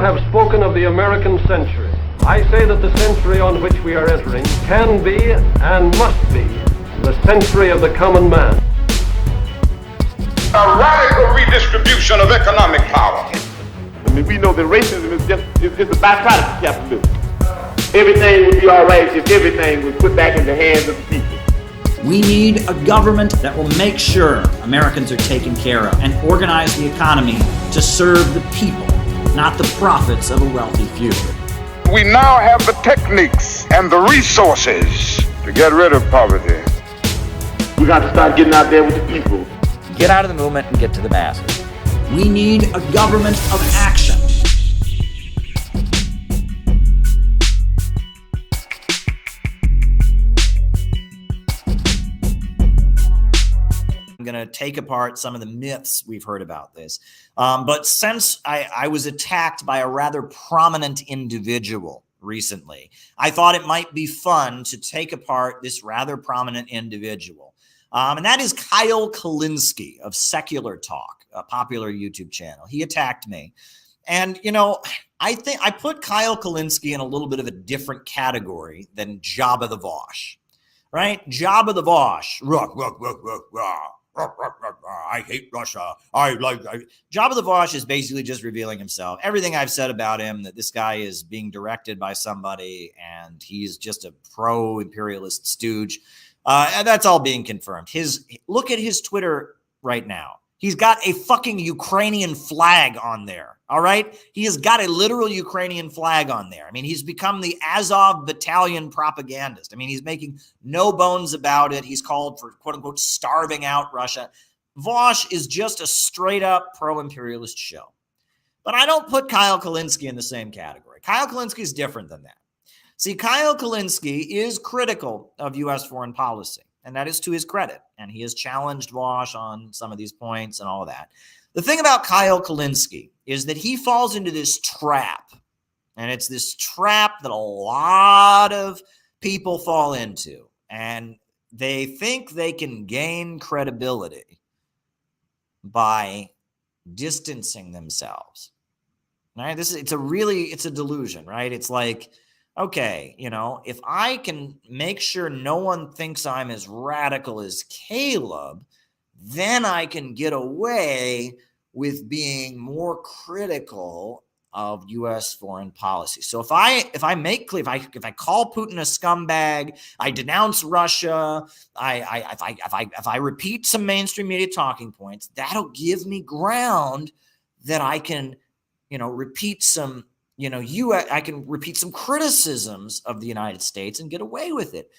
have spoken of the American century. I say that the century on which we are entering can be and must be the century of the common man. A radical redistribution of economic power. I mean, we know that racism is just a byproduct of capitalism. Everything would be all right if everything was put back in the hands of the people. We need a government that will make sure Americans are taken care of and organize the economy to serve the people, not the profits of a wealthy few. We now have the techniques and the resources to get rid of poverty. We got to start getting out there with the people. Get out of the movement and get to the masses. We need a government of action. I'm going to take apart some of the myths we've heard about this. But since I was attacked by a rather prominent individual recently, I thought it might be fun to take apart this rather prominent individual. And that is Kyle Kulinski of Secular Talk, a popular YouTube channel. He attacked me. And, you know, I think I put Kyle Kulinski in a little bit of a different category than Jabba the Vosh, right? Jabba the Vosh. I hate Russia. Jabba the Vosh is basically just revealing himself. Everything I've said about him, that this guy is being directed by somebody and he's just a pro-imperialist stooge. And that's all being confirmed. Look at his Twitter right now. He's got a fucking Ukrainian flag on there. All right. He has got a literal Ukrainian flag on there. I mean, he's become the Azov battalion propagandist. I mean, he's making no bones about it. He's called for, quote unquote, starving out Russia. Vosh is just a straight up pro-imperialist show. But I don't put Kyle Kulinski in the same category. Kyle Kulinski is different than that. See, Kyle Kulinski is critical of U.S. foreign policy, and that is to his credit. And he has challenged Vosh on some of these points and all of that. The thing about Kyle Kulinski is that he falls into this trap, and it's this trap that a lot of people fall into, and they think they can gain credibility by distancing themselves. Right? It's a delusion, right? It's like, okay, you know, if I can make sure no one thinks I'm as radical as Caleb, then I can get away with being more critical of U.S. foreign policy. So if I make clear, if I call Putin a scumbag, I denounce Russia, if I repeat some mainstream media talking points, that'll give me ground that I can, you know, repeat some. I can repeat some criticisms of the United States and get away with it.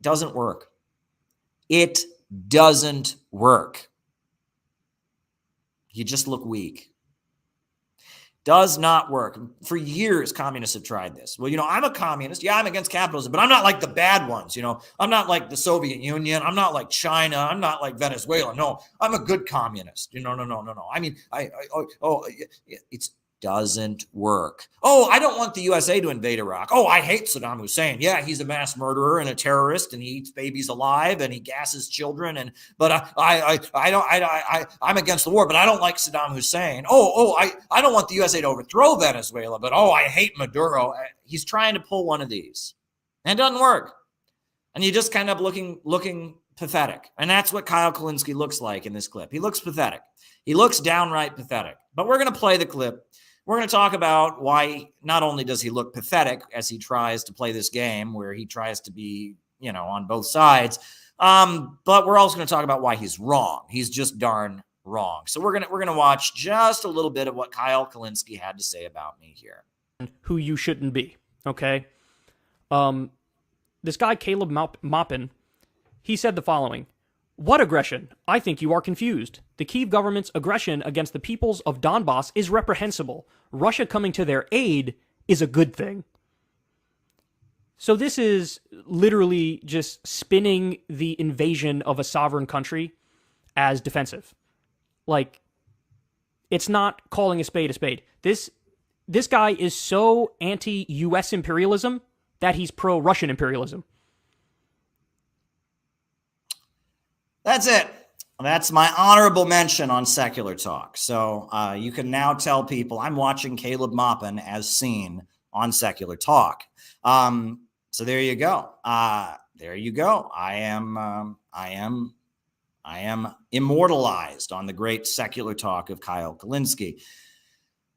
Doesn't work. It doesn't work. You just look weak. Does not work. For years, communists have tried this. Well, you know, I'm a communist. Yeah, I'm against capitalism, but I'm not like the bad ones. You know, I'm not like the Soviet Union. I'm not like China. I'm not like Venezuela. No, I'm a good communist. No. I mean, it's doesn't work. Oh, I don't want the USA to invade Iraq. Oh, I hate Saddam Hussein. Yeah, he's a mass murderer and a terrorist, and he eats babies alive and he gasses children. But I'm against the war, but I don't like Saddam Hussein. I don't want the USA to overthrow Venezuela, but I hate Maduro. He's trying to pull one of these, and it doesn't work. And you just kind of looking pathetic. And that's what Kyle Kulinski looks like in this clip. He looks pathetic. He looks downright pathetic. But we're going to play the clip. We're going to talk about why not only does he look pathetic as he tries to play this game where he tries to be, you know, on both sides, but we're also going to talk about why he's wrong. He's just darn wrong. So we're going to watch just a little bit of what Kyle Kulinski had to say about me here. Who you shouldn't be, okay? This guy, Caleb Maupin, he said the following. What aggression? I think you are confused. The Kyiv government's aggression against the peoples of Donbass is reprehensible. Russia coming to their aid is a good thing. So this is literally just spinning the invasion of a sovereign country as defensive. Like, it's not calling a spade a spade. This guy is so anti-US imperialism that he's pro-Russian imperialism. That's it. That's my honorable mention on Secular Talk. So you can now tell people I'm watching Caleb Maupin as seen on Secular Talk. So there you go. There you go. I am immortalized on the great Secular Talk of Kyle Kulinski.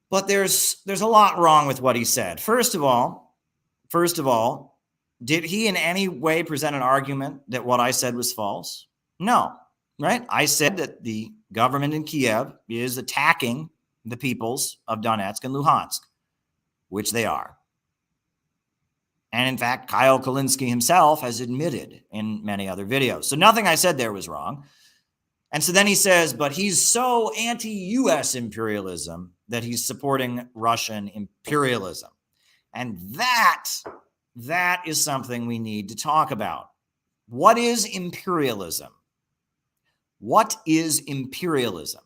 But there's a lot wrong with what he said. First of all, did he in any way present an argument that what I said was false? No. Right? I said that the government in Kiev is attacking the peoples of Donetsk and Luhansk, which they are. And in fact, Kyle Kulinski himself has admitted in many other videos. So nothing I said there was wrong. And so then he says, but he's so anti-US imperialism that he's supporting Russian imperialism. And that is something we need to talk about. What is imperialism? What is imperialism?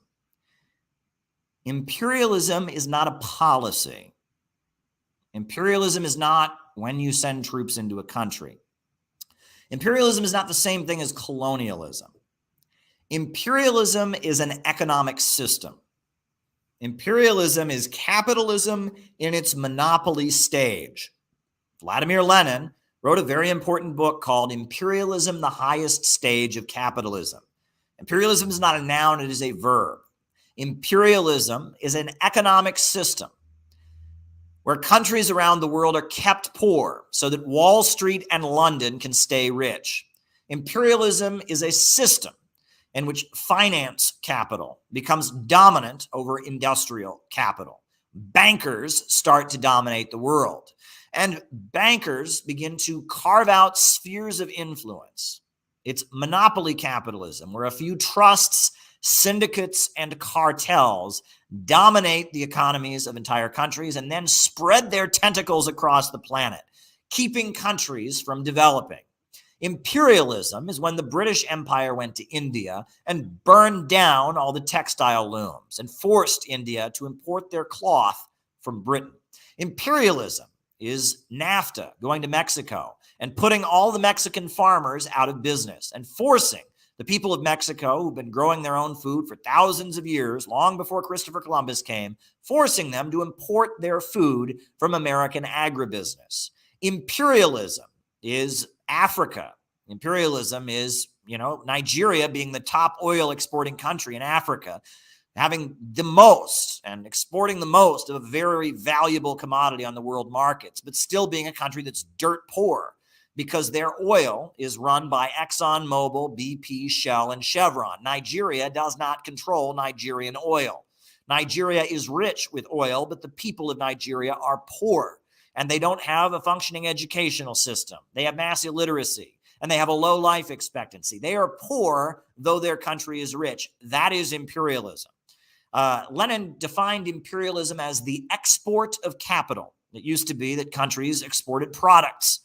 Imperialism is not a policy. Imperialism is not when you send troops into a country. Imperialism is not the same thing as colonialism. Imperialism is an economic system. Imperialism is capitalism in its monopoly stage. Vladimir Lenin wrote a very important book called Imperialism, the Highest Stage of Capitalism. Imperialism is not a noun, it is a verb. Imperialism is an economic system where countries around the world are kept poor so that Wall Street and London can stay rich. Imperialism is a system in which finance capital becomes dominant over industrial capital. Bankers start to dominate the world, and bankers begin to carve out spheres of influence. It's monopoly capitalism, where a few trusts, syndicates, and cartels dominate the economies of entire countries and then spread their tentacles across the planet, keeping countries from developing. Imperialism is when the British Empire went to India and burned down all the textile looms and forced India to import their cloth from Britain. Imperialism is NAFTA going to Mexico and putting all the Mexican farmers out of business and forcing the people of Mexico, who've been growing their own food for thousands of years, long before Christopher Columbus came, forcing them to import their food from American agribusiness. Imperialism is Africa. Imperialism is, Nigeria being the top oil exporting country in Africa, having the most and exporting the most of a very valuable commodity on the world markets, but still being a country that's dirt poor because their oil is run by ExxonMobil, BP, Shell, and Chevron. Nigeria does not control Nigerian oil. Nigeria is rich with oil, but the people of Nigeria are poor, and they don't have a functioning educational system. They have mass illiteracy, and they have a low life expectancy. They are poor, though their country is rich. That is imperialism. Lenin defined imperialism as the export of capital. It used to be that countries exported products.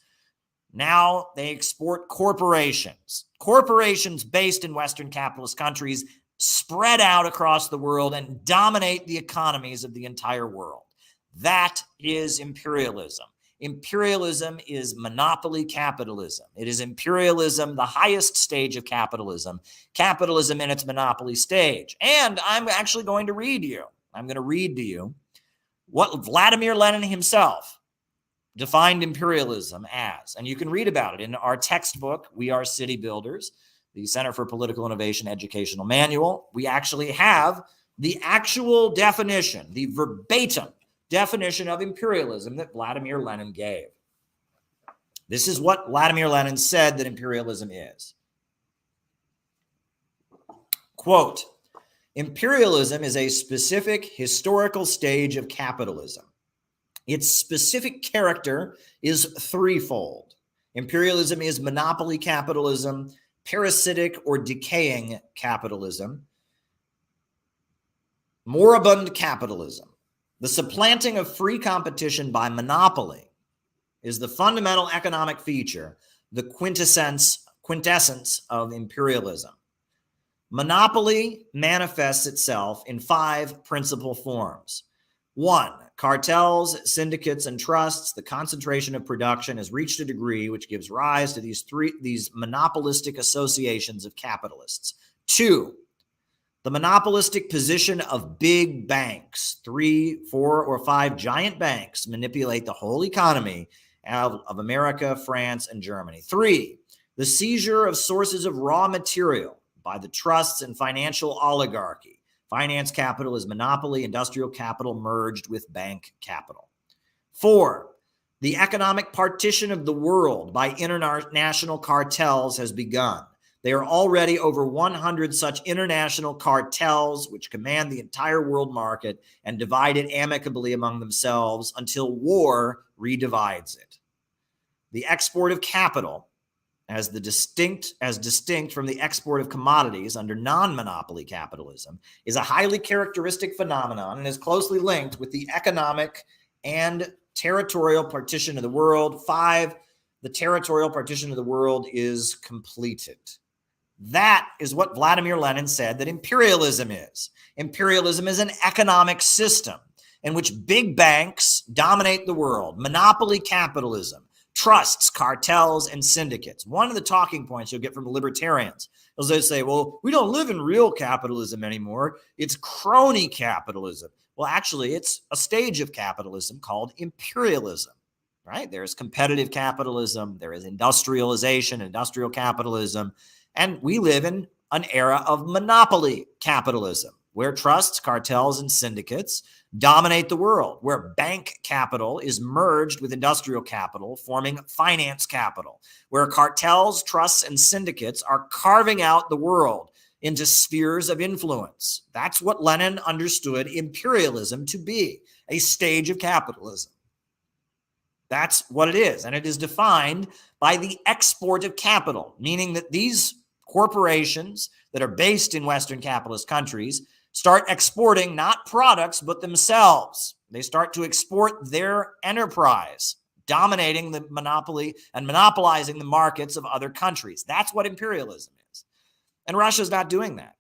Now they export corporations. Corporations based in Western capitalist countries spread out across the world and dominate the economies of the entire world. That is imperialism. Imperialism is monopoly capitalism. It is imperialism, the highest stage of capitalism, capitalism in its monopoly stage. And I'm actually going to read to you what Vladimir Lenin himself defined imperialism as. And you can read about it in our textbook, We Are City Builders, the Center for Political Innovation Educational Manual. We actually have the actual definition, the verbatim definition of imperialism that Vladimir Lenin gave. This is what Vladimir Lenin said that imperialism is. Quote, imperialism is a specific historical stage of capitalism. Its specific character is threefold. Imperialism is monopoly capitalism, parasitic or decaying capitalism, moribund capitalism. The supplanting of free competition by monopoly is the fundamental economic feature, the quintessence of imperialism. Monopoly manifests itself in 5 principal forms. 1, cartels, syndicates, and trusts. The concentration of production has reached a degree which gives rise to these monopolistic associations of capitalists. 2, the monopolistic position of big banks. 3, 4, or 5 giant banks manipulate the whole economy of America, France, and Germany. 3, the seizure of sources of raw material by the trusts and financial oligarchy. Finance capital is monopoly, industrial capital merged with bank capital. 4, the economic partition of the world by international cartels has begun. There are already over 100 such international cartels which command the entire world market and divide it amicably among themselves until war redivides it. The export of capital, as distinct from the export of commodities under non-monopoly capitalism, is a highly characteristic phenomenon and is closely linked with the economic and territorial partition of the world. 5, the territorial partition of the world is completed. That is what Vladimir Lenin said that imperialism is. Imperialism is an economic system in which big banks dominate the world, monopoly capitalism, trusts, cartels, and syndicates. One of the talking points you'll get from libertarians is they say, well, we don't live in real capitalism anymore. It's crony capitalism. Well, actually, it's a stage of capitalism called imperialism, right? There's competitive capitalism. There is industrialization, industrial capitalism. And we live in an era of monopoly capitalism, where trusts, cartels, and syndicates dominate the world, where bank capital is merged with industrial capital, forming finance capital, where cartels, trusts, and syndicates are carving out the world into spheres of influence. That's what Lenin understood imperialism to be, a stage of capitalism. That's what it is. And it is defined by the export of capital, meaning that these corporations that are based in Western capitalist countries start exporting not products, but themselves. They start to export their enterprise, dominating the monopoly and monopolizing the markets of other countries. That's what imperialism is. And Russia's not doing that,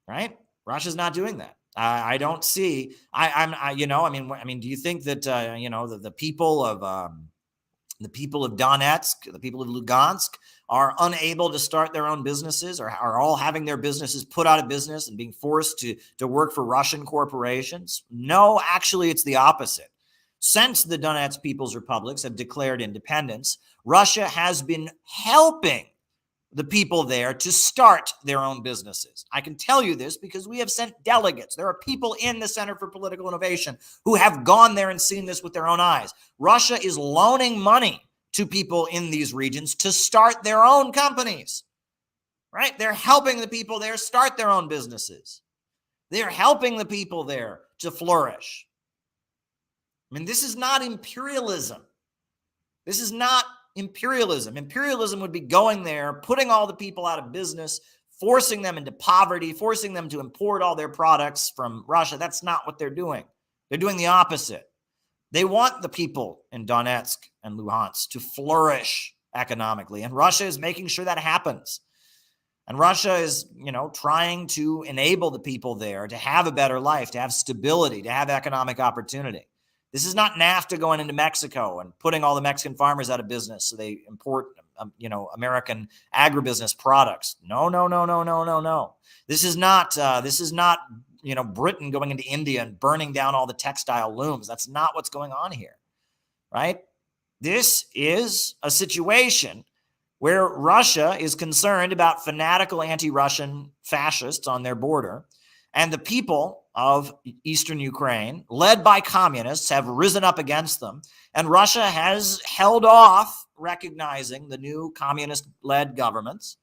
right? Russia's not doing that. I don't see, do you think that, the people of Donetsk, the people of Lugansk are unable to start their own businesses, or are all having their businesses put out of business and being forced to work for Russian corporations? No, actually, it's the opposite. Since the Donetsk People's Republics have declared independence, Russia has been helping the people there to start their own businesses. I can tell you this because we have sent delegates. There are people in the Center for Political Innovation who have gone there and seen this with their own eyes. Russia is loaning money to people in these regions to start their own companies, right? They're helping the people there start their own businesses. They're helping the people there to flourish. I mean, this is not imperialism. This is not imperialism. Imperialism would be going there, putting all the people out of business, forcing them into poverty, forcing them to import all their products from Russia. That's not what they're doing. They're doing the opposite. They want the people in Donetsk and Luhansk to flourish economically, and Russia is making sure that happens. And Russia is, trying to enable the people there to have a better life, to have stability, to have economic opportunity. This is not NAFTA going into Mexico and putting all the Mexican farmers out of business so they import, American agribusiness products. No. This is not, Britain going into India and burning down all the textile looms. That's not what's going on here, right? This is a situation where Russia is concerned about fanatical anti-Russian fascists on their border, and the people of eastern Ukraine, led by communists, have risen up against them. And Russia has held off recognizing the new communist-led governments.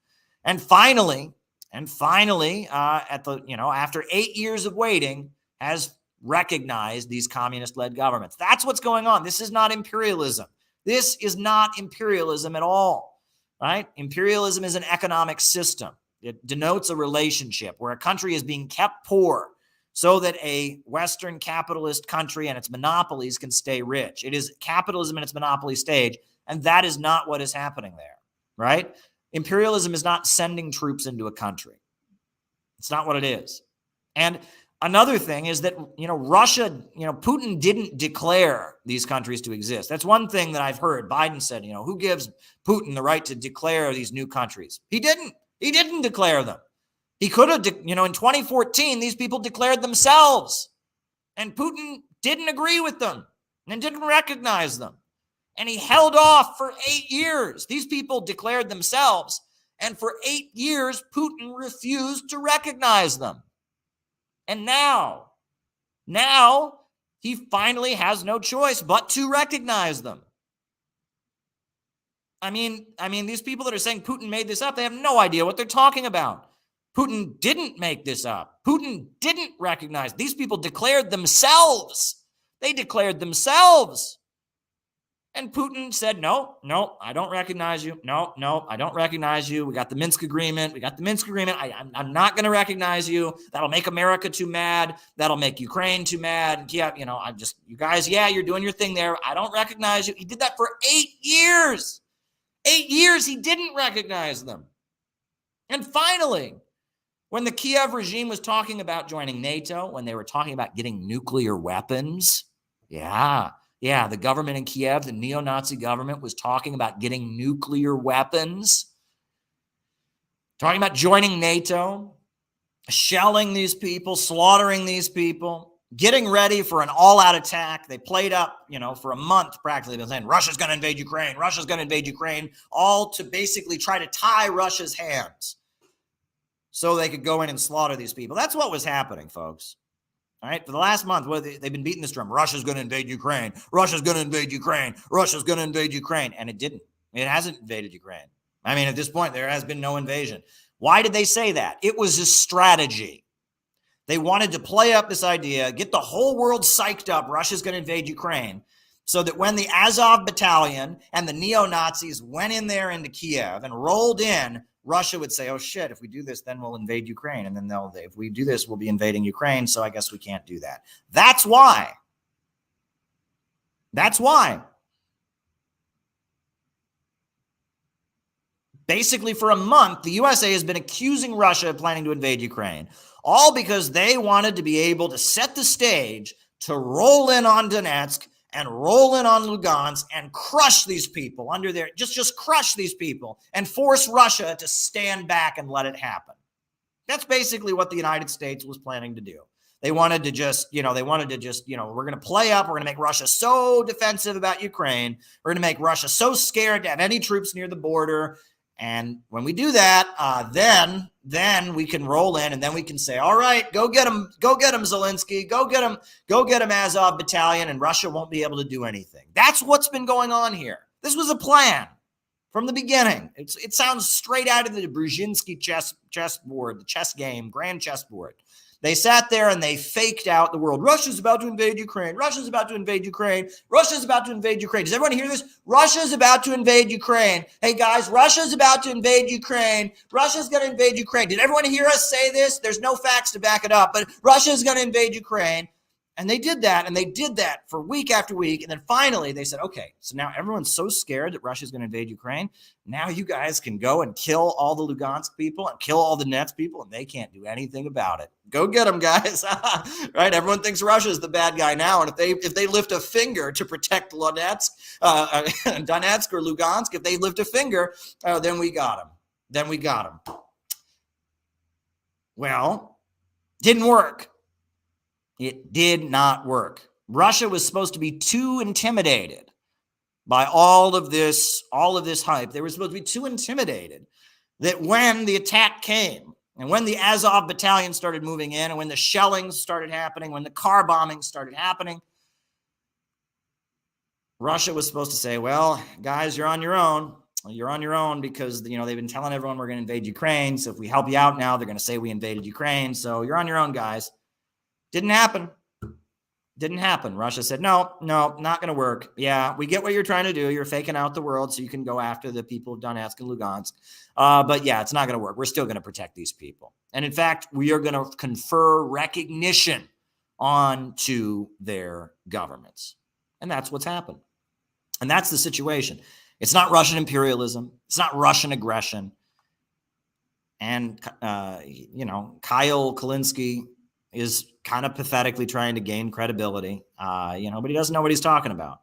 And finally, after 8 years of waiting, has recognized these communist-led governments. That's what's going on. This is not imperialism. This is not imperialism at all, right? Imperialism is an economic system. It denotes a relationship where a country is being kept poor so that a Western capitalist country and its monopolies can stay rich. It is capitalism in its monopoly stage, and that is not what is happening there, right? Imperialism is not sending troops into a country. It's not what it is. And another thing is that, Russia, Putin didn't declare these countries to exist. That's one thing that I've heard. Biden said, who gives Putin the right to declare these new countries? He didn't. He didn't declare them. He could have, in 2014, these people declared themselves, and Putin didn't agree with them and didn't recognize them. And he held off for 8 years. These people declared themselves, and for 8 years, Putin refused to recognize them. And now he finally has no choice but to recognize them. I mean, these people that are saying Putin made this up, they have no idea what they're talking about. Putin didn't make this up. Putin didn't recognize. These people declared themselves. They declared themselves. And Putin said, no, I don't recognize you. No, I don't recognize you. We got the Minsk agreement. I'm not going to recognize you. That'll make America too mad. That'll make Ukraine too mad. Yeah, you guys, you're doing your thing there. I don't recognize you. He did that for 8 years. 8 years, he didn't recognize them. And finally, when the Kiev regime was talking about joining NATO, when they were talking about getting nuclear weapons, the government in Kiev, the neo-Nazi government, was talking about getting nuclear weapons, talking about joining NATO, shelling these people, slaughtering these people, getting ready for an all-out attack. They played up, for a month practically. They've been saying, Russia's going to invade Ukraine, all to basically try to tie Russia's hands so they could go in and slaughter these people. That's what was happening, folks. All right, for the last month, they've been beating this drum. Russia's going to invade Ukraine. Russia's going to invade Ukraine. Russia's going to invade Ukraine. And it didn't. It hasn't invaded Ukraine. I mean, at this point, there has been no invasion. Why did they say that? It was a strategy. They wanted to play up this idea, get the whole world psyched up, Russia's going to invade Ukraine, so that when the Azov battalion and the neo-Nazis went in there into Kiev and rolled in, Russia would say, oh, shit, if we do this, then we'll invade Ukraine. And then if we do this, we'll be invading Ukraine. So I guess we can't do that. That's why. Basically, for a month, the USA has been accusing Russia of planning to invade Ukraine, all because they wanted to be able to set the stage to roll in on Donetsk and roll in on Lugansk and crush these people under their, just crush these people and force Russia to stand back and let it happen. That's basically what the United States was planning to do. They wanted to just, we're going to play up. We're going to make Russia so defensive about Ukraine. We're going to make Russia so scared to have any troops near the border. And when we do that, then we can roll in and then we can say, all right, go get him, Zelensky, go get him, Azov battalion, and Russia won't be able to do anything. That's what's been going on here. This was a plan from the beginning. It sounds straight out of the Brzezinski chessboard, the chess game, grand chessboard. They sat there and they faked out the world. Russia's about to invade Ukraine. Russia's about to invade Ukraine. Russia's about to invade Ukraine. Does everyone hear this? Russia's about to invade Ukraine. Hey, guys, Russia's about to invade Ukraine. Russia's going to invade Ukraine. Did everyone hear us say this? There's no facts to back it up, but Russia's going to invade Ukraine. And they did that, and they did that for week after week. And then finally they said, okay, so now everyone's so scared that Russia's going to invade Ukraine. Now you guys can go and kill all the Lugansk people and kill all the Donetsk people, and they can't do anything about it. Go get them, guys. Right? Everyone thinks Russia's the bad guy now. And if they lift a finger to protect Donetsk or Lugansk, if they lift a finger, then we got them. Well, didn't work. It did not work. Russia was supposed to be too intimidated by all of this hype. They were supposed to be too intimidated that when the attack came and when the Azov battalion started moving in and when the shellings started happening, when the car bombings started happening, Russia was supposed to say, well, guys, you're on your own. You're on your own because, they've been telling everyone we're going to invade Ukraine. So if we help you out now, they're going to say we invaded Ukraine. So you're on your own, guys. Didn't happen. Russia said, no, not going to work. Yeah, we get what you're trying to do. You're faking out the world so you can go after the people of Donetsk and Lugansk. But yeah, it's not going to work. We're still going to protect these people. And in fact, we are going to confer recognition onto their governments. And that's what's happened. And that's the situation. It's not Russian imperialism. It's not Russian aggression. And, Kyle Kulinski is kind of pathetically trying to gain credibility, but he doesn't know what he's talking about.